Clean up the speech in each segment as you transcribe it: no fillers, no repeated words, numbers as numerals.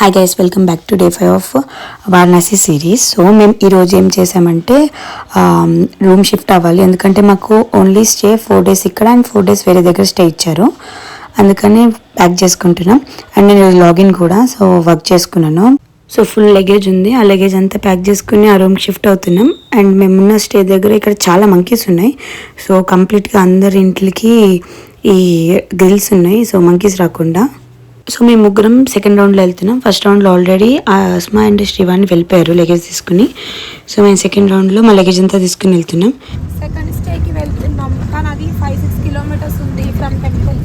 Hi guys, welcome back to day 5 of Varanasi series. So మేము ఈరోజు ఏం చేసామంటే రూమ్ షిఫ్ట్ అవ్వాలి. ఎందుకంటే మాకు ఓన్లీ స్టే 4 days ఇక్కడ అండ్ 4 days వేరే దగ్గర స్టే ఇచ్చారు. అందుకని ప్యాక్ చేసుకుంటున్నాం. అండ్ నేను లాగిన్ కూడా వర్క్ చేసుకున్నాను. సో ఫుల్ లగేజ్ ఉంది. ఆ లగేజ్ అంతా ప్యాక్ చేసుకుని ఆ రూమ్కి షిఫ్ట్ అవుతున్నాం. అండ్ మేమున్న స్టే దగ్గర ఇక్కడ చాలా మంకీస్ ఉన్నాయి. సో కంప్లీట్గా అందరి ఇంట్లకి ఈ గ్రిల్స్ ఉన్నాయి, సో మంకీస్ రాకుండా. సో మేము ముగ్గురం సెకండ్ రౌండ్లో వెళ్తున్నాం. ఫస్ట్ రౌండ్లో ఆల్రెడీ అస్మా అండ్ శ్రీవాణి వెళ్ళిపోయారు లగేజ్ తీసుకుని. సో మేము సెకండ్ రౌండ్లో మా లగేజ్ అంతా తీసుకుని వెళ్తున్నాం. సెకండ్ స్టేకి వెళ్తున్నాం, కానీ అది 5-6 kilometers ఉంది ఫ్రమ్ టెంపుల్.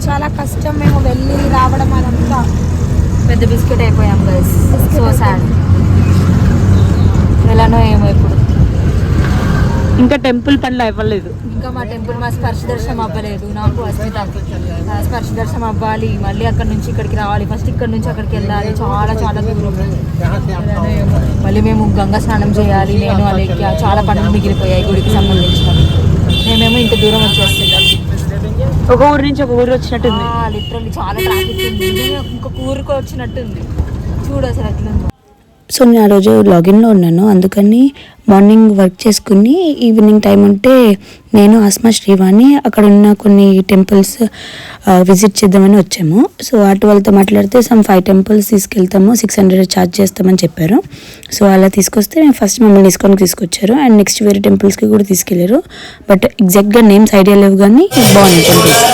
చాలా కష్టం మేము వెళ్ళి రావడం. అదంతా పెద్ద బిస్కెట్ అయిపోయాం గైస్. So sad. ఎలానో ఏమో ఇప్పుడు ఇంకా టెంపుల్ పనులు అవ్వలేదు. ఇంకా మా స్పర్శ దర్శనం అవ్వలేదు. నాకు అస్మితకి స్పర్శ దర్శనం అవ్వాలి. మళ్ళీ అక్కడ నుంచి ఇక్కడికి రావాలి. ఫస్ట్ ఇక్కడ నుంచి అక్కడికి వెళ్ళాలి. చాలా చాలా దూరం. మళ్ళీ మేము గంగా స్నానం చేయాలి. నేను అలాగే చాలా పనులు మిగిలిపోయాయి గుడికి సంబంధించినవి. మేమేమో ఇంత దూరం వచ్చేస్తున్నాం. ఒక ఊరు నుంచి ఒక ఊరు వచ్చినట్టుంది. లిటరల్లీ చాలా ట్రాఫిక్ ఉంది. ఇంకొక ఊరికి వచ్చినట్టుంది. చూడు అసలు ఎట్లుందో. సో నేను ఆ రోజు లాగిన్లో ఉన్నాను. అందుకని మార్నింగ్ వర్క్ చేసుకుని ఈవినింగ్ టైం ఉంటే నేను అస్మా శ్రీవాణి అక్కడ ఉన్న కొన్ని టెంపుల్స్ విజిట్ చేద్దామని వచ్చాము. సో ఆటో వాళ్ళతో మాట్లాడితే 5 temples తీసుకెళ్తాము, 600 ఛార్జ్ చేస్తామని చెప్పారు. సో అలా తీసుకొస్తే మేము ఫస్ట్ మమ్మల్ని తీసుకొచ్చారు. అండ్ నెక్స్ట్ వేరే టెంపుల్స్కి కూడా తీసుకెళ్లారు. బట్ ఎగ్జాక్ట్గా నేమ్స్ ఐడియా లేవు, కానీ బాగున్నాయి టెంపుల్స్.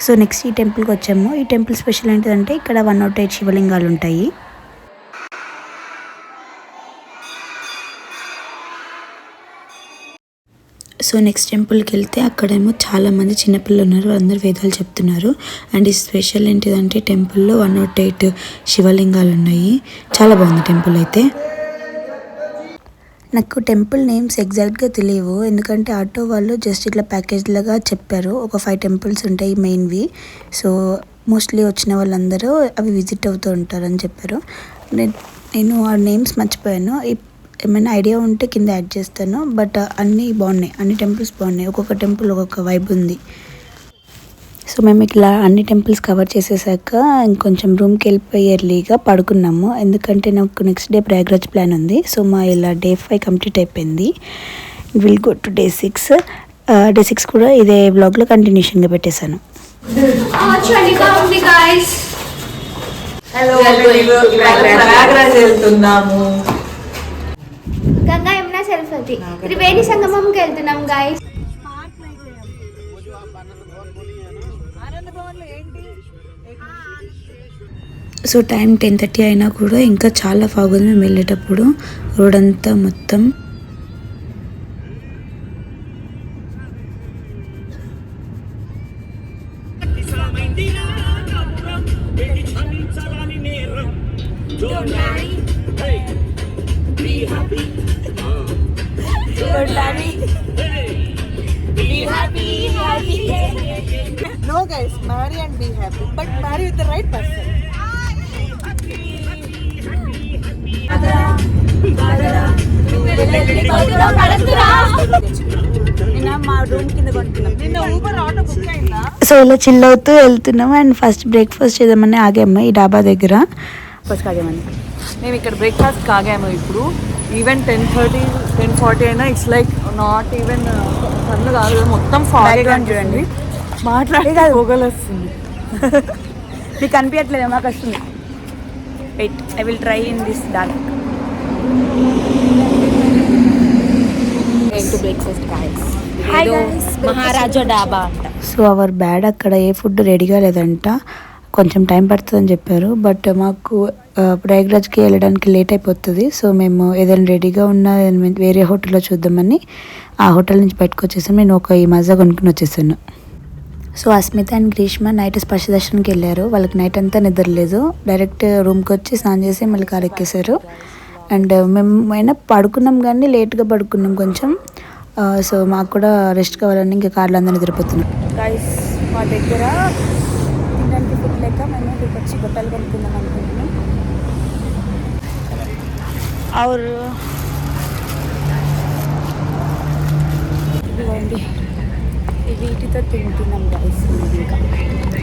సో నెక్స్ట్ ఈ టెంపుల్కి వచ్చాము. ఈ టెంపుల్ స్పెషల్ ఏంటిదంటే ఇక్కడ 108 శివలింగాలు ఉంటాయి. సో నెక్స్ట్ టెంపుల్కి వెళ్తే అక్కడేమో చాలామంది చిన్నపిల్లలు ఉన్నారు. అందరూ వేదాలు చెప్తున్నారు. అండ్ ఈ స్పెషల్ ఏంటిదంటే టెంపుల్లో 108 శివలింగాలు ఉన్నాయి. చాలా బాగుంది టెంపుల్ అయితే. నాకు టెంపుల్ నేమ్స్ ఎగ్జాక్ట్గా తెలియవు, ఎందుకంటే ఆటో వాళ్ళు జస్ట్ ఇట్లా ప్యాకేజ్ లాగా చెప్పారు. ఒక 5 temples ఉంటాయి మెయిన్వి. సో మోస్ట్లీ వచ్చిన వాళ్ళందరూ అవి విజిట్ అవుతూ ఉంటారని చెప్పారు. నేను ఆ నేమ్స్ మర్చిపోయాను. ఏమైనా ఐడియా ఉంటే కింద యాడ్ చేస్తాను. బట్ అన్నీ బాగున్నాయి, అన్ని టెంపుల్స్ బాగున్నాయి. ఒక్కొక్క టెంపుల్ ఒక్కొక్క వైబ్ ఉంది. సో మేము ఇట్లా అన్ని టెంపుల్స్ కవర్ చేసేసాక ఇంకొంచెం రూమ్కి వెళ్ళిపోయి ఎర్లీగా పడుకున్నాము. ఎందుకంటే నాకు నెక్స్ట్ డే ప్రయాగ్రాజ్ ప్లాన్ ఉంది. సో మా ఇలా డే 5 కంప్లీట్ అయిపోయింది. Will go to day 6. Day 6 కూడా ఇదే వ్లాగ్లో కంటిన్యూషన్గా పెట్టేశాను. గంగా యమున సరస్వతి త్రివేణి సంగమంకి వెళ్తున్నాం గాయస్. సో టైం 10:30 అయినా కూడా ఇంకా చాలా ఫాగ్ ఉంది. మేము వెళ్ళేటప్పుడు రోడ్ అంతా మొత్తం No guys, marry and be happy, but marry with the right person. So ఇలా చిల్ అవుతూ వెళ్తున్నాం. అండ్ ఫస్ట్ బ్రేక్ఫాస్ట్ చేద్దామని ఆగాము ఈ డాబా దగ్గర. ఫస్ట్ ఆగామని మేము ఇక్కడ బ్రేక్ఫాస్ట్ ఆగాము. ఇప్పుడు ఈవెన్ 10:30, 10:40 అయినా ఇట్స్ లైక్ నాట్ ఈవెన్ కన్ను కాదు, మొత్తం ఫాగ్ చూడండి. మాట్లాడే కాదు, పొగలు వస్తుంది. మీకు అనిపించట్లేదు, మాకు వస్తుంది. Wait, I will try in this dark. Maharaja Dhaba అంట. సో అవర్ బ్యాడ్ అక్కడ ఏ ఫుడ్ రెడీగా లేదంట, కొంచెం టైం పడుతుందని చెప్పారు. బట్ మాకు ప్రయాగ్రాజ్కి వెళ్ళడానికి లేట్ అయిపోతుంది. సో మేము ఏదైనా రెడీగా ఉన్న వేరే హోటల్లో చూద్దామని ఆ హోటల్ నుంచి బయటకు వచ్చేసాం. నేను ఈ మజా కొనుక్కుని వచ్చేసాను. So Asmita and Greeshma night స్పర్శ దర్శనంకి వెళ్ళారు. వాళ్ళకి నైట్ అంతా నిద్రలేదు. డైరెక్ట్ రూమ్కి వచ్చి స్నానం చేసి మళ్ళీ కారు ఎక్కేశారు. అండ్ మేము అయినా పడుకున్నాం, కానీ లేట్గా పడుకున్నాం కొంచెం. సో మాకు కూడా రెస్ట్ కావాలని ఇంకా కార్లో అందరూ నిద్రపోతున్నాం. గైస్ మా దగ్గర తినడానికి ఫుడ్ లేక మేము ఇక్కడికి వచ్చి బట్టలు కొనుక్కుందాం అనుకుంటున్నాం. और అయితే తింటున్నాం guys ఇంకా.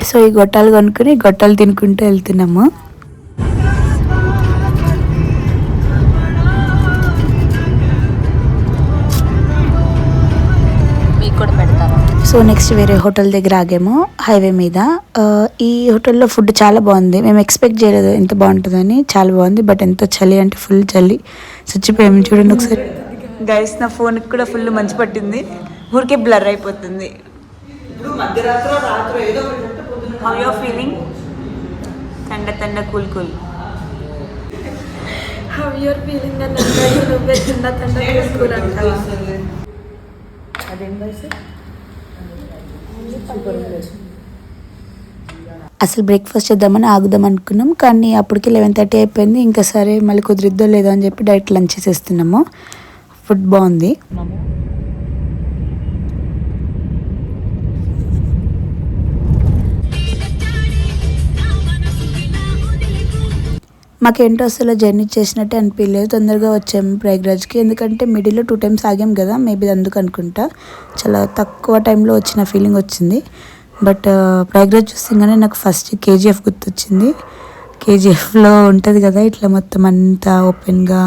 సో ఈ గొట్టాలు కొనుక్కొని గొట్టాలు తినుకుంటూ వెళ్తున్నాము. మీకు కూడా పెడతాను. సో నెక్స్ట్ వేరే హోటల్ దగ్గర ఆగాము హైవే మీద. ఈ హోటల్లో ఫుడ్ చాలా బాగుంది. మేము ఎక్స్పెక్ట్ చేయలేదు ఎంత బాగుంటుందని. చాలా బాగుంది, బట్ ఎంత చలి అంటే ఫుల్ చలి, చచ్చిపోయాము. చూడండి ఒకసారి గైస్, నా ఫోన్కి కూడా ఫుల్ మంచి పట్టింది, ఊరికే బ్లర్ అయిపోతుంది. How you are feeling? తండ cool cool. How you are feeling అని నువ్వే తండ కూల్ అంటావా? అసలు బ్రేక్ఫాస్ట్ చేద్దామని ఆగుదాం అనుకున్నాం, కానీ అప్పటికి 11:30 అయిపోయింది. ఇంకా సరే మళ్ళీ కుదిరిద్దో లేదో అని చెప్పి డైరెక్ట్ లంచ్ చేసేస్తున్నాము. ఫుడ్ బాగుంది. మాకేంటో అసలు జర్నీ చేసినట్టే అనిపించలేదు. తొందరగా వచ్చాము ప్రయాగ్రాజ్కి, ఎందుకంటే మిడిల్లో 2 times ఆగాం కదా, మేబీ అందుకు అనుకుంటా. చాలా తక్కువ టైంలో వచ్చిన ఫీలింగ్ వచ్చింది. బట్ ప్రయాగ్రాజ్ చూస్తుందనే నాకు ఫస్ట్ KGF గుర్తొచ్చింది. KGFలో ఉంటుంది కదా ఇట్లా మొత్తం అంతా ఓపెన్గా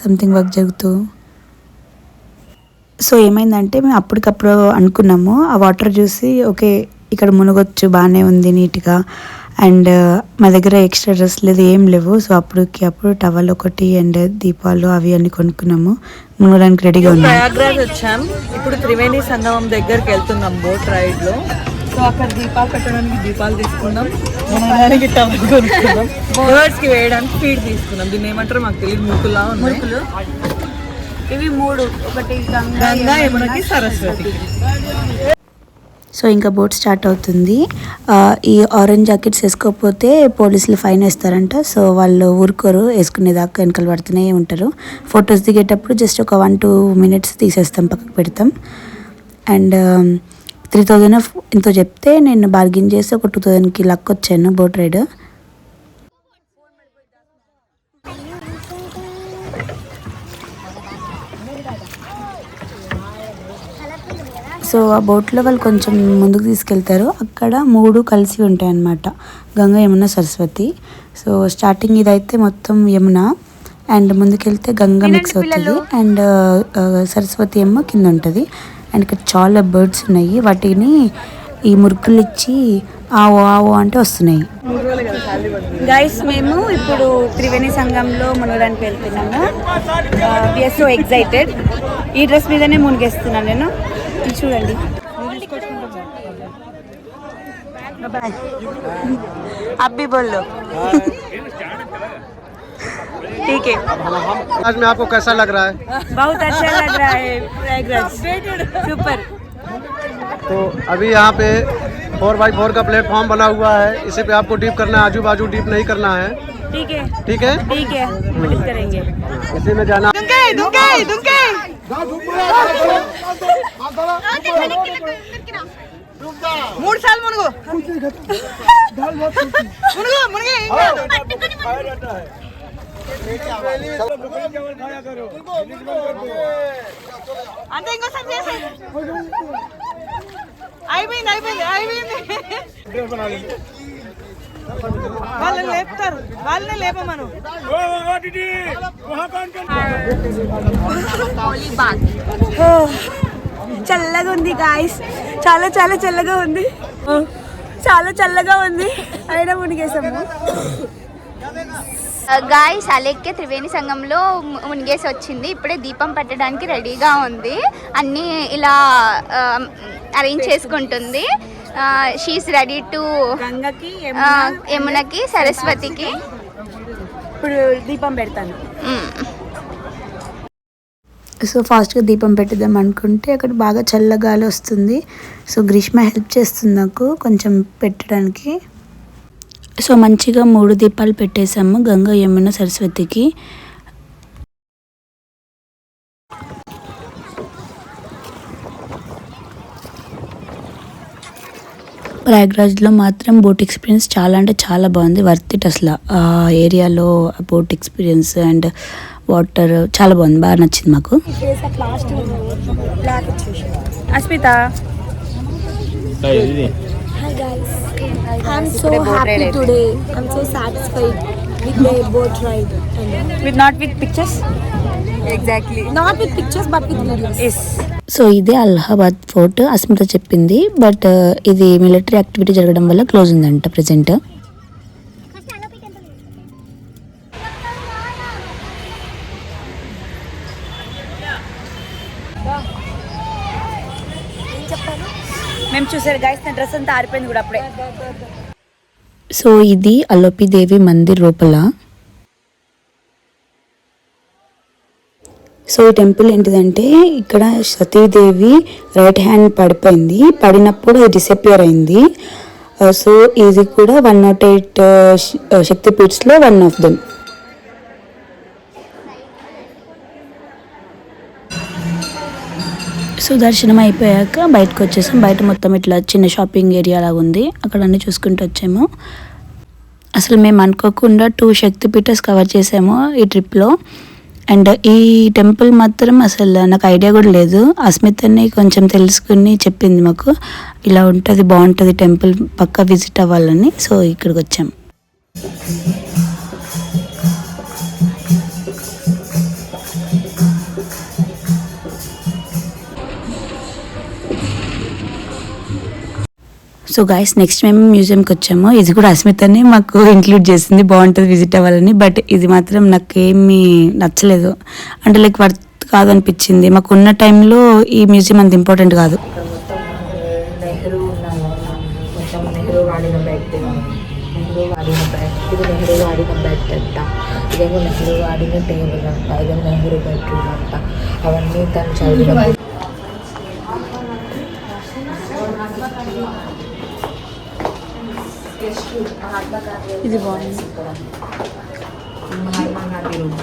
సంథింగ్ వర్క్ జరుగుతూ. సో ఏమైందంటే మేము అప్పటికప్పుడు అనుకున్నాము, ఆ వాటర్ చూసి ఓకే ఇక్కడ మునగొచ్చు, బాగానే ఉంది నీట్గా. అండ్ మా దగ్గర ఎక్స్ట్రా డ్రెస్ లేదు, ఏం లేవు. సో అప్పుడు టవల్ ఒకటి అండ్ దీపాలు అవి అన్ని కొనుక్కున్నాము. మునగడానికి రెడీగా ఉన్నాము. ప్రయాగ్రాజ్ వచ్చాం, ఇప్పుడు త్రివేణి సంగమం దగ్గరికి వెళ్తున్నాం బోట్ రైడ్ లో. సో అక్కడ దీపాలు పెట్టడానికి దీపాలు తీసుకున్నాం, మునగడానికి టవల్ కొనుక్కున్నాం, బర్డ్స్ కి వేయడానికి ఫీడ్ తీసుకున్నాం. దీన్ని ఏమంటారు మాకు తెలియదు, మురుకులా ఉన్నాయి. ఇవి 3, ఒకటి గంగా, యమునకి, సరస్వతి. సో ఇంకా బోట్ స్టార్ట్ అవుతుంది. ఈ ఆరెంజ్ జాకెట్స్ వేసుకోకపోతే పోలీసులు ఫైన్ వేస్తారంట. సో వాళ్ళు ఊరుకోరు, వేసుకునేదాకా వెనకలు పడుతూనే ఉంటారు. ఫొటోస్ దిగేటప్పుడు జస్ట్ ఒక 1-2 minutes తీసేస్తాం, పక్కకు పెడతాం. అండ్ 3,000 ఎంతో చెప్తే నేను బార్గెన్ చేసి ఒక 2,000కి లక్ వచ్చాను బోట్ రైడ్. సో ఆ బోట్లో వాళ్ళు కొంచెం ముందుకు తీసుకెళ్తారు. అక్కడ 3 కలిసి ఉంటాయి అన్నమాట, గంగా, యమున, సరస్వతి. సో స్టార్టింగ్ ఇదైతే మొత్తం యమున, అండ్ ముందుకెళ్తే గంగా మిక్స్ అవుతుంది, అండ్ సరస్వతి ఏమో కింద ఉంటుంది. అండ్ ఇక్కడ చాలా బర్డ్స్ ఉన్నాయి, వాటిని ఈ మురుకులు ఇచ్చి ఆవో ఆవో అంటే వస్తున్నాయి. గైస్, మేము ఇప్పుడు త్రివేణి సంఘంలో మునగడానికి వెళ్తున్నాము. We are so excited. ఈ డ్రెస్ మీదనే మునిగేస్తున్నాను నేను, చూడండి. అబ్బి బోల్లో ठीक है. आज में आपको कैसा लग रहा है? बहुत अच्छा लग रहा है प्रयागराज, सुपर. तो अभी यहाँ पे 4x4 का प्लेटफॉर्म बना हुआ है, इसी पे आपको डीप करना है, आजू बाजू डीप नहीं करना है. ठीक है, ठीक है, ठीक है, डिप करेंगे. इसी में जाना. మూడు సార్లు మునుగు మునుగు మునిగి అంతే, ఇంకోసారి చేసి అయిపోయింది అయిపోయింది అయిపోయింది. వాళ్ళని లేపుతారు, వాళ్ళని లేపమను. చల్లగా ఉంది గాయస్, చాలా చాలా చల్లగా ఉంది, చాలా చల్లగా ఉంది. అయినా మునిగేసాము. గాయ్స్, అలెక్కే త్రివేణి సంఘంలో మునిగేసి వచ్చింది. ఇప్పుడే దీపం పెట్టడానికి రెడీగా ఉంది, అన్నీ ఇలా అరేంజ్ చేసుకుంటుంది. షీఈస్ రెడీ టు గంగకి, యమునకి, సరస్వతికి ఇప్పుడు దీపం పెడతాను. సో ఫాస్ట్గా దీపం పెట్టిద్దాం అనుకుంటే అక్కడ బాగా చల్లగాలి వస్తుంది. సో గ్రీష్మ హెల్ప్ చేస్తుంది నాకు కొంచెం పెట్టడానికి. సో మంచిగా 3 దీపాలు పెట్టేశాము గంగా, యమున, సరస్వతికి. ప్రయాగ్రాజ్లో మాత్రం బోట్ ఎక్స్పీరియన్స్ చాలా అంటే చాలా బాగుంది, వర్త్ ఇట్. అసలు ఆ ఏరియాలో బోట్ ఎక్స్పీరియన్స్ అండ్ వాటర్ చాలా బాగుంది, బాగా నచ్చింది మాకు. Asmita Hi guys, I'm so happy today. I'm so satisfied with the boat ride. With not with pictures exactly. Not with pictures but with videos. So ఇదే Allahabad fort Asmita చెప్పింది. బట్ ఇది military activity జరగడం వల్ల క్లోజ్ ఉందంట ప్రెసెంట్. మేము చూసారు guys, నా dress అంతా ఆరిపోయింది కూడా అప్పుడే. సో ఇది అలోపి దేవి మందిర్ లోపల. సో ఈ టెంపుల్ ఏంటిదంటే ఇక్కడ సతీదేవి రైట్ హ్యాండ్ పడిపోయింది, పడినప్పుడు అది డిసపియర్ అయింది. సో ఇది కూడా 108 శక్తిపీఠ్స్లో వన్ ఆఫ్ దెమ్. సో దర్శనం అయిపోయాక బయటకు వచ్చేసాం. బయట మొత్తం ఇట్లా చిన్న షాపింగ్ ఏరియా లాగా ఉంది, అక్కడ అన్నీ చూసుకుంటూ వచ్చాము. అసలు మేము అనుకోకుండా 2 శక్తిపీఠస్ కవర్ చేసాము ఈ ట్రిప్లో. అండ్ ఈ టెంపుల్ మాత్రం అసలు నాకు ఐడియా కూడా లేదు. అస్మితని కొంచెం తెలుసుకుని చెప్పింది మాకు, ఇలా ఉంటుంది బాగుంటుంది టెంపుల్, పక్కా విజిట్ అవ్వాలని. సో ఇక్కడికి వచ్చాం. సో గైస్ నెక్స్ట్ మేము మ్యూజియంకి వచ్చాము. ఇది కూడా అస్మితని మాకు ఇంక్లూడ్ చేసింది, బాగుంటుంది విజిట్ అవ్వాలని. బట్ ఇది మాత్రం నాకు ఏమీ నచ్చలేదు, అంటే లైక్ వర్త్ కాదనిపించింది. మాకు ఉన్న టైంలో ఈ మ్యూజియం అంత ఇంపార్టెంట్ కాదు. నెహ్రూ కొంచెం నెహ్రూ వాడిన బెడ్, నెహ్రూ వాడిన బెడ్, ఇది నెహ్రూ వాడిన బెడ్ అంట, ఇదేమో నెహ్రూ వాడిన టేబుల్ అంట, ఇదేమో నెహ్రూ బెడ్రూమ్ అంట. అవన్నీ తను చదివిన. ఇది బాగుంది. మహాత్మా గాంధీ రూమ్.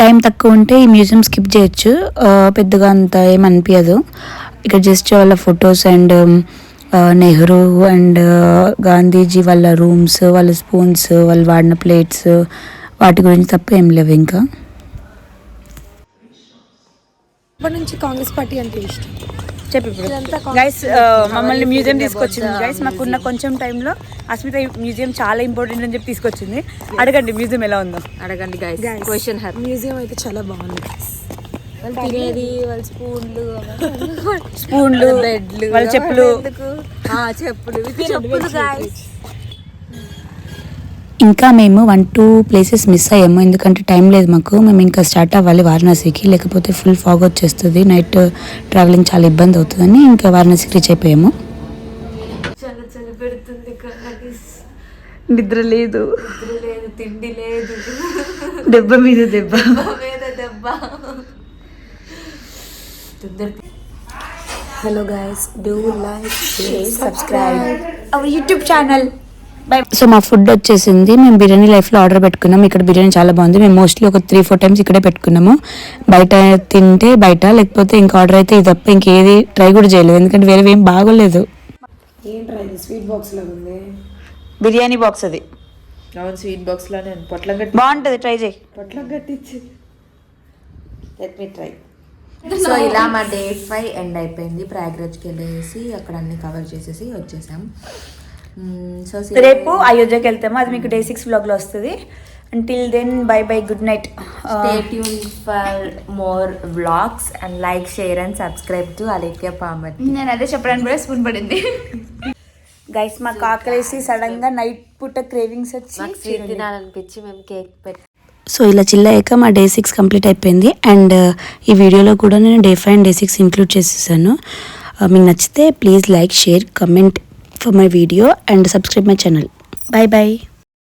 టైం తక్కువ ఉంటే ఈ మ్యూజియం స్కిప్ చేయొచ్చు, పెద్దగా అంత ఏమనిపించదు. ఇక్కడ జస్ట్ వాళ్ళ photos and Nehru and Gandhiji వాళ్ళ రూమ్స్, వాళ్ళ స్పూన్స్, వాళ్ళు వాడిన ప్లేట్స్, వాటి గురించి తప్ప ఏం లేవు. ఇంకా ఇప్పటి నుంచి కాంగ్రెస్ పార్టీ అంటే ఇష్టం. చెప్పి గైస్ మమ్మల్ని మ్యూజియం తీసుకొచ్చింది గైస్. మాకున్న కొంచెం టైంలో అస్మిత మ్యూజియం చాలా ఇంపార్టెంట్ అని చెప్పి తీసుకొచ్చింది. అడగండి మ్యూజియం ఎలా ఉందో, అడగండి గైస్, క్వశ్చన్ హర్. మ్యూజియం అయితే చాలా బాగుంది. వాళ్ళు తినేది, వాళ్ళ స్పూన్లు, బెడ్లు, వాళ్ళ చెప్పులు, చెప్పులు గైస్. ఇంకా మేము 1-2 ప్లేసెస్ మిస్ అయ్యాము, ఎందుకంటే టైం లేదు మాకు. మేము ఇంకా స్టార్ట్ అవ్వాలి వారణాసికి, లేకపోతే ఫుల్ ఫాగ్ వచ్చేస్తుంది, నైట్ ట్రావెలింగ్ చాలా ఇబ్బంది అవుతుందని ఇంకా వారణాసికి రీచ్ అయిపోయాము. చలి పెడుతుంది, నిద్ర లేదు, తిండి లేదు, దెబ్బ మీద దెబ్బ. Hello guys, do like, share, subscribe our YouTube channel. So మా ఫుడ్ వచ్చేసింది. మేము బిర్యానీ లైఫ్లో ఆర్డర్ పెట్టుకున్నాం. ఇక్కడ బిర్యానీ చాలా బాగుంది. మేము మోస్ట్లీ ఒక 3-4 టైమ్స్ ఇక్కడే పెట్టుకున్నాము. బయట తింటే బయట, లేకపోతే ఇంకా ఆర్డర్ అయితే ఇది తప్ప ఇంకేది ట్రై కూడా చేయలేదు, ఎందుకంటే వేరే ఏం బాగోలేదు. స్వీట్ బాక్స్ లాగా ఉంది. బిర్యానీ బాక్స్ అది. అవును, స్వీట్ బాక్స్ లోనే పొట్లం గట్టి, బాగుంటుంది, ట్రై చేయి. పొట్లం కట్టించి. Let me try. సో ఇలా మా డే 5 ఎండ్ అయిపోయింది. ప్రయాగ్రాజ్కి వెళ్ళేసి అక్కడ అన్ని కవర్ చేసేసి వచ్చేసాం. సో రేపు అయోధ్యకి వెళ్తాము, అది మీకు డే 6 వ్లాగ్లో వస్తుంది. Until then bye bye, good night. Stay tuned for more vlogs and like, share and subscribe to Alekhya Pamarti. నేను అదే చెప్పడానికి కూడా స్పూన్ పడింది. గైస్ మాకు ఆకలేసి సడన్ గా నైట్ పూట క్రేవింగ్స్ వచ్చి మాకు స్వీట్ తినాలనిపించి మేము కేక్ పెట్టి. సో ఇలా చిల్ అయ్యాక మా డే 6 కంప్లీట్ అయిపోయింది. అండ్ ఈ వీడియోలో కూడా నేను డే 5 అండ్ డే 6 ఇంక్లూడ్ చేసేసాను. మీకు నచ్చితే please like, share, comment for my video and subscribe my channel. Bye bye.